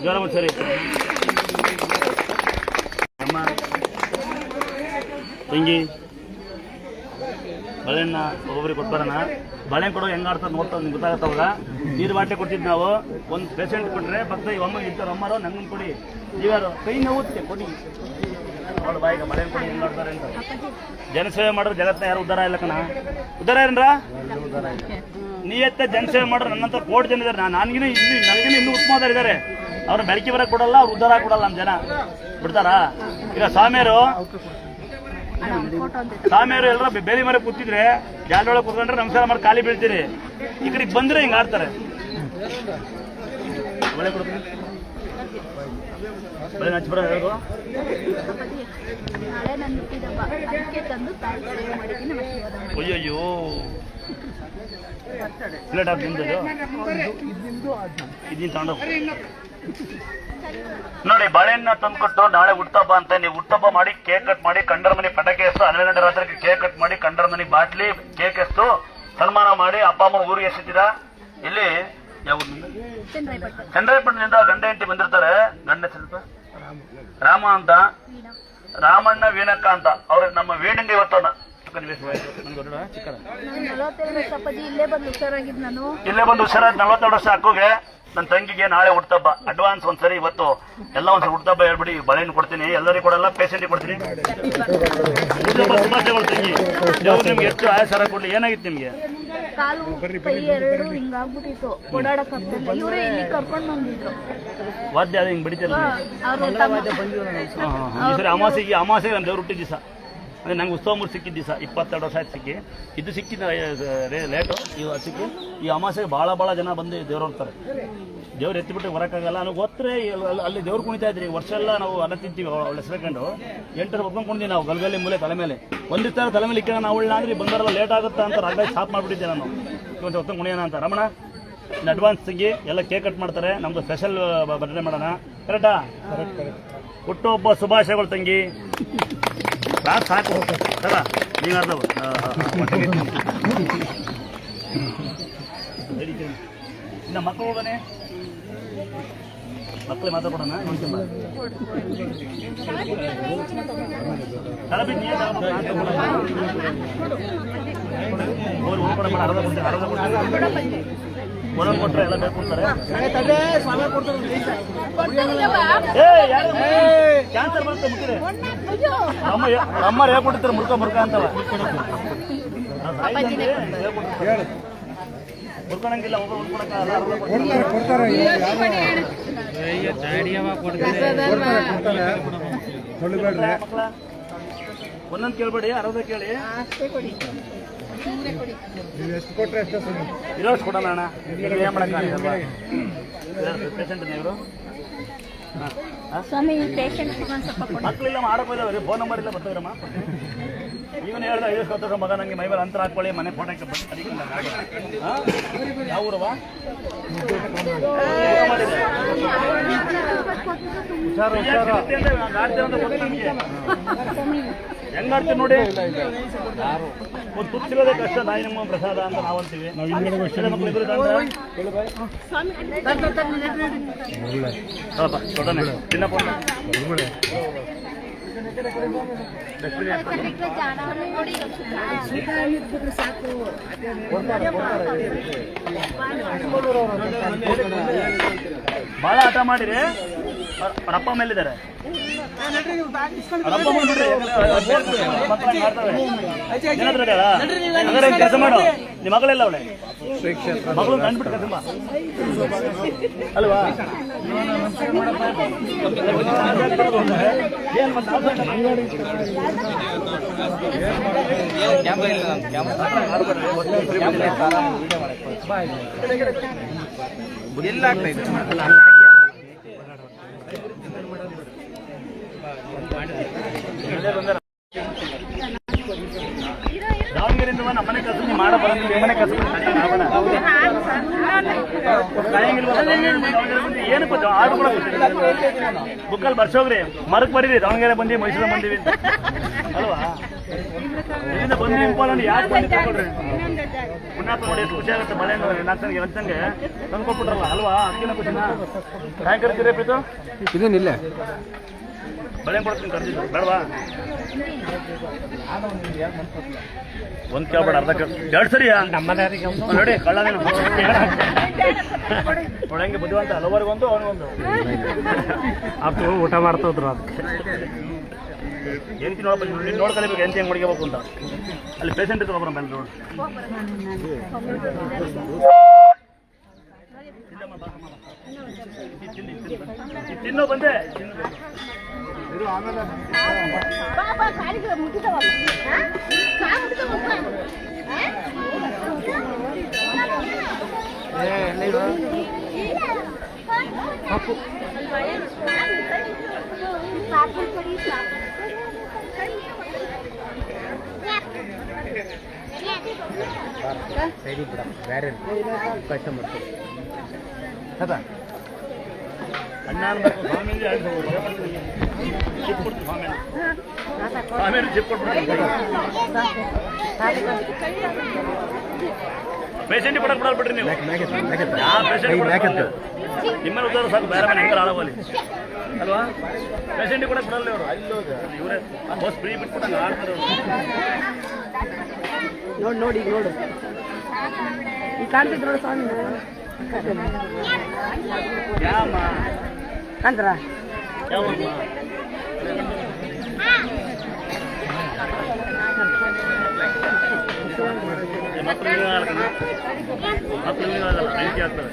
ಜ್ವರ ಸರಿ ಅಮ್ಮ ತಂಗಿ ಬಳೆಹಣ್ಣ ಒಬ್ಬೊಬ್ಬರಿಗೆ ಕೊಟ್ಬರೋಣ. ಬಳೆಹಣ್ಣು ಕೊಡೋ ಹೆಂಗೆ ಆಡ್ತಾರೆ ನೋಡ್ತಾ ನಿಮ್ಗೆ ಗೊತ್ತಾಗತ್ತವಾಗ. ನೀರು ಬಾಟೆ ಕೊಟ್ಟಿದ್ದು ನಾವು ಒಂದು ಪೇಷಂಟ್ ಕೊಟ್ಟರೆ ಪಕ್ಕದ ಈ ಅಮ್ಮಗೆ ಇರ್ತಾರೆ ಅಮ್ಮರು ನಂಗೆ ಕೊಡಿ ನೀವ್ಯಾರು ಕೈ ನೋವುತ್ತೆ ಕೊಡಿ ಅವಳು ಬಾಯಿಗೆ ಬಳೆಹಣ್ಣು ಕೊಡಿ ಹೆಂಗೆ ಆಡ್ತಾರೆ ಅಂತ. ಜನಸೇವೆ ಮಾಡಿದ್ರೆ ಜಗತ್ತಿನ ಯಾರು ಉದ್ಧಾರ ಇಲ್ಲ ಕಣ. ಉದ್ಧಾರ ಏನ್ರ ನೀಯತ್ತ ಜನಸೇವೆ ಮಾಡಿದ್ರೆ ನನ್ನಂತ ಕೋಟಿ ಜನ ಇದ್ದಾರೆ. ನನಗಿನ ಇನ್ನೂ ಉತ್ತಮದಾರಿದ್ದಾರೆ. ಅವ್ರನ್ನ ಬೆಳಕಿ ಬರಕ್ಕೆ ಕೊಡಲ್ಲ, ಅವ್ರು ಉದ್ಧಾರ ಕೊಡಲ್ಲ. ನಮ್ಮ ಜನ ಬಿಡ್ತಾರಾ? ಈಗ ಸ್ವಾಮಿಯರು ಎಲ್ಲರೂ ಬೇಲಿ ಮರ ಕೂತಿದ್ರೆ ಜಾಲೊಳಗೆ ಕೂತ್ಕೊಂಡ್ರೆ ನಮಸ್ಕಾರ ಮಾಡಿ ಖಾಲಿ ಬೀಳ್ತೀರಿ. ಈ ಕಡೆಗೆ ಬಂದ್ರೆ ಹಿಂಗೆ ಆಡ್ತಾರೆ. ಬಳೆ ಕೊಡ್ತೀನಿ ಬಳೆ ಹಚ್ಬಿಡ ಹೇಳು. ಅಯ್ಯಯ್ಯೋ ಪ್ಲೇಟ್ ಹಾಕಿ ನಿಂತದ್ದು ಇದೀನಿ ತಗೊಂಡು ನೋಡಿ. ಬಾಳೆಹಣ್ಣ ತಂದ್ಕೊಟ್ಟು ನಾಳೆ ಹುಟ್ಟಬ್ಬ ಅಂತ ನೀವು ಹುಟ್ಟಬ್ಬ ಮಾಡಿ ಕೇಕ್ ಕಟ್ ಮಾಡಿ ಕಂಡರ ಮನೆ ಪಟಾಕಿ ಎಸ್ತು 12 ಗಂಟೆ ರಾತ್ರಿಗೆ ಕೇಕ್ ಕಟ್ ಮಾಡಿ ಕಂಡರ ಮನೆ ಬಾಟ್ಲಿ ಕೇಕ್ ಎಸ್ತು ಸನ್ಮಾನ ಮಾಡಿ ಅಪ್ಪ ಅಮ್ಮ ಊರಿಗೆ ಎಷ್ಟಿದ್ದೀರಾ? ಇಲ್ಲಿ ಯಾವ ಚಂದ್ರಾಯಪಟ್ಟಣದಿಂದ ಗಂಡ ಹೆಂಡತಿ ಬಂದಿರ್ತಾರೆ. ಗಂಡ ಸ್ವಲ್ಪ ರಾಮ ಅಂತ, ರಾಮಣ್ಣ ವೀಣಕ್ಕ ಅಂತ. ಅವ್ರಿಗೆ ನಮ್ಮ ವೀಣಂಗೆ ಇವತ್ತು ಇಲ್ಲೇ ಬಂದು ಹುಷಾರಾಗಿ 42 ವರ್ಷ ಅಕ್ಕುಗೆ. ನನ್ನ ತಂಗಿಗೆ ನಾಳೆ ಹುಟ್ಟಬ್ಬ. ಅಡ್ವಾನ್ಸ್ ಒಂದ್ಸರಿ ಇವತ್ತು ಎಲ್ಲ ಒಂದ್ಸರಿ ಹುಟ್ಟಬ್ಬ ಹೇಳ್ಬಿಡಿ. ಬಳೆಯನ್ನು ಕೊಡ್ತೀನಿ, ಎಲ್ಲರಿಗೂ ಕೊಡಲ್ಲ, ಪೇಷಂಟಿಗೆ ಕೊಡ್ತೀನಿ. ಶುಭಾಶಯಗಳು ತಂಗಿ. ದೇವ್ರು ನಿಮ್ಗೆ ಎಷ್ಟು ಆಯಸ್ಸರ ಕೊಡ್ಲಿ. ಏನಾಗಿತ್ತು ನಿಮ್ಗೆ? ವಾದ್ಯ ಅದ ಹಿಂಗ್ ಬಿಡಿತಿರಲ್ಲ. ಈ ಸರಿ ಅಮಾಸೆಗೆ ನಮ್ಮ ದೇವ್ರು ಹುಟ್ಟಿದ ದಿವಸ ಅಂದರೆ ನಂಗೆ ಉತ್ಸವ ಮೂರು ಸಿಕ್ಕಿದ ದಿವಸ 22 ವರ್ಷ ಆಯ್ತು ಸಿಕ್ಕಿ. ಇದು ಸಿಕ್ಕಿದ ಲೇಟು ಇವು ಸಿಕ್ಕಿ. ಈ ಅಮಾಸೆಗೆ ಭಾಳ ಜನ ಬಂದು ದೇವ್ರು ಹೋಗ್ತಾರೆ. ದೇವ್ರು ಎತ್ತಿಬಿಟ್ಟು ಬರೋಕ್ಕಾಗಲ್ಲ. ನಾವು ಗೊತ್ತರೆ ಅಲ್ಲಿ ದೇವ್ರು ಕುಣಿತಾ ಇದ್ರಿ. ವರ್ಷ ಎಲ್ಲ ನಾವು ಅನ್ನ ತಿಂತೀವಿ ಅವಳು ಹೆಸರುಕೊಂಡು 8 ಒಪ್ಕೊಂಡು ಕುಣಿದೀವಿ ನಾವು. ಗಲ್ಗಲ್ಲಿ ಮೂಲೆ ತಲೆ ಮೇಲೆ ಒಂದಿರ್ತಾರೆ ತಲೆ ಮೇಲೆ ಇಕ್ಕೋಣ ಅವಳ ಅಂದ್ರೆ ಬಂಗಾರಲ್ಲ ಲೇಟ್ ಆಗುತ್ತೆ ಅಂತ ರಾಗ ಸ್ಟಾಪ್ ಮಾಡಿಬಿಟ್ಟಿದ್ದೆ ನಾನು. ಇವತ್ತು ಹೊತ್ತು ಕುಣಿಯೋಣ ಅಂತ. ರಮಣ ಇನ್ನು ಅಡ್ವಾನ್ಸ್ ತೆಗಿ. ಎಲ್ಲ ಕೇಕ್ ಕಟ್ ಮಾಡ್ತಾರೆ. ನಮ್ಮದು ಸ್ಪೆಷಲ್ ಬರ್ಡೇ ಮಾಡೋಣ. ಕರೆಕ್ಟಾ? ಹುಟ್ಟುಹಬ್ಬ ಶುಭಾಶಯಗಳು ತಂಗಿ. ಸಾಕು ಸರ ನೀವು ಅರ್ಧವ ಇನ್ನು ಮಕ್ಕಳು ಹೋಗೋಣ. ಮಕ್ಕಳು ಮಾತಾಡೋಣ. ತರಬೇತಿ ನೀ ಒಂದೊಂದು ಕೊಟ್ಟರೆ ಎಲ್ಲ ಬೇಕು ಕೊಡ್ತಾರೆ. ಕ್ಯಾನ್ಸರ್ ಬರುತ್ತೆ ಮುಟ್ಟಿದೆ. ಅಮ್ಮ ಹೇಳ್ಕೊಟ್ಟಿರ್ತಾರೆ ಮುರ್ಕ ಅಂತವ ಮುರ್ಕೊಳಂಗಿಲ್ಲ. ಒಬ್ಬರು ಒಂದೊಂದು ಕೇಳ್ಬೇಡಿ, ಅರ್ಧ ಕೇಳಿ. ಇರೋಷ್ಟು ಕೊಡೋಣ ಅಣ್ಣ. ಏನ್ ಮಾಡಕ್ಕಾಗಲ್ಲ. ಪೇಷಂಟ್ ನೀವು ಮಕ್ಕಳಿಲ್ಲ ಮಾಡಕ್ಕೋಯ್ದವ್ರಿ. ಫೋನ್ ನಂಬರ್ ಇಲ್ಲ ಬರ್ತಾರಮ್ಮ. ಇವನು ಹೇಳ್ದ 50 ವರ್ಷ ಮಗ ನಂಗೆ ಮೈ ಮೇಲೆ ಅಂತರ ಹಾಕೊಳ್ಳಿ ಮನೆ ಫೋಟೋಕ್ಕೆ ಬಂದು. ಯಾವ ಊರವ? ಹೆಂಗಾಡ್ತೀವಿ ನೋಡಿ. ಒಂದು ತುಚ್ಚಿರೋದೇ ಕಷ್ಟ. ನಾಯಿ ನಮ್ಮ ಪ್ರಸಾದ ಅಂತ ನಾವಂತೀವಿ. ಮಕ್ಕಳು ಇಬ್ಬರು ಚಿನ್ನಪ್ಪ ಭಾಳ ಆಟ ಮಾಡಿರಿ. ಅವ್ರ ಅಪ್ಪ ಮೇಲಿದ್ದಾರೆ. ಕೆಲಸ ಮಾಡು. ನಿಮ್ಮ ಮಗಳೆಲ್ಲ ಅವಳೆ ಮಗಳು ಕಂಡ್ಬಿಟ್ಟು ಕಸಂಬ ಅಲ್ವಾ? ಎಲ್ಲ ದಾವಣಗೆರೆಯಿಂದ ನಮ್ಮನೆ ಕಸ ನೀವು ಮಾಡ ಬರೋದು. ನಿಮ್ಮನೆ ಕಸ ಏನಪ್ಪ ಆರ್ಡ್ರ್ ಕೂಡ ಬುಕ್ಕಲ್ಲಿ ಬರ್ಸೋಗ್ರಿ. ಮರಕ್ಕೆ ಬರೀರಿ ದಾವಣಗೆರೆ ಬಂದೀವಿ ಮೈಸೂರು ಬಂದೀವಿ ಅಲ್ವಾ? ಇಲ್ಲಿಂದ ಬಂದು ಇಂಪಾಲನ್ನು ಯಾಕೆ ಬಂದು ತಗೊಳ್ರಿ ಪುಣ್ಯಾಪ ನೋಡಿ ಎಷ್ಟು ಖುಷಿ ಆಗುತ್ತೆ ಬಳೆಯನ್ನು ನಾಲ್ಕನಿಗೆ ಲಂಚಂಗೆ ತಂದು ಕೊಟ್ಬಿಟ್ರಲ್ಲ ಅಲ್ವಾ ಅದಕ್ಕಿಂತ ಖುಷಿನ ಹ್ಯಾಂಗೆ ಕರಿತೀರಿ ಪ್ರೀತು ಇದೇನಿಲ್ಲ ಬಳೆ ಕೊಡ್ತೀನಿ ಕರ್ದಿದ್ದು ಬೇಡವಾ ಒಂದು ಕೇಳ್ಬೇಡ ಅರ್ಧ ಎರಡು ಸರಿಯಾ ನೋಡಿ ಕಳ್ಳನೇನು ನೋಡಂಗೆ ಬುದ್ಧಿವಂತ ಹಲವರಿಗೊಂದು ಅವನಿಗೊಂದು ಅದು ಊಟ ಮಾಡ್ತಿದ್ರು ಅದಕ್ಕೆ ಎಂತಿ ನೋಡಪ್ಪ ನೀನು ನೋಡ್ಕೊಳ್ಬೇಕು ಎಂತ ಹೆಂಗೆ ಮಡಿಕೋಬೇಕು ಅಂತ ಅಲ್ಲಿ ಪೇಷಂಟ್ ಇತ್ತು ಒಬ್ಬರ ಮೇಲೆ ನೋಡಿ ತಿನ್ನೋ ಬಂದೆ ಇದು ಆಮೇಲೆ ಬೇರೆ ಕಷ್ಟ ಮಾಡ್ತಾರೆ ಹೌದಾ ಅಣ್ಣ ಅನ್ಬೇಕು ಸ್ವಾಮಿಗೆ ಚಿಪ್ ಕೊಡ್ತೀನಿ ಸ್ವಾಮಿಯನ್ನು ಚಿಪ್ ಕೊಟ್ಬಿಡ್ತೀನಿ ಪೇಷಂಟ್ ಕೊಡಕ್ಕೆ ಬಿಡಲ್ ಬಿಡ್ರಿ ನೀವು ಯಾವ ಪೇಷಂಟ್ ನಿಮ್ಮನ್ನು ಉದ್ದಾರ ಸಾಕು ಬೇರೆ ಮನೆ ಹೆಂಗಾರ ಆಳವಲ್ಲಿ ಅಲ್ವಾ ಪೇಷಂಟ್ ಕೊಡಕ್ಕೆ ಬಿಡಲ್ಲ ಇವರು ಅಲ್ಲಿ ಇವರೇ ಬಸ್ ಫ್ರೀ ಬಿಟ್ಬಿಟ್ಟಂಗೆ ಆಡ್ತಾರೆ ನೋಡಿ ಈಗ ನೋಡು ಈಗ ಕಾಣ್ತಿದ್ರು ನೋಡಿ ಸ್ವಾಮಿ ಯಾಮ ಕಾಣ್ತಾರ ಯಾವಮ್ಮ ಮಕ್ಕಳು ಮಕ್ಕಳು ಆಗಲ್ಲ ಬೆಂಕಿ ಆಗ್ತವೆ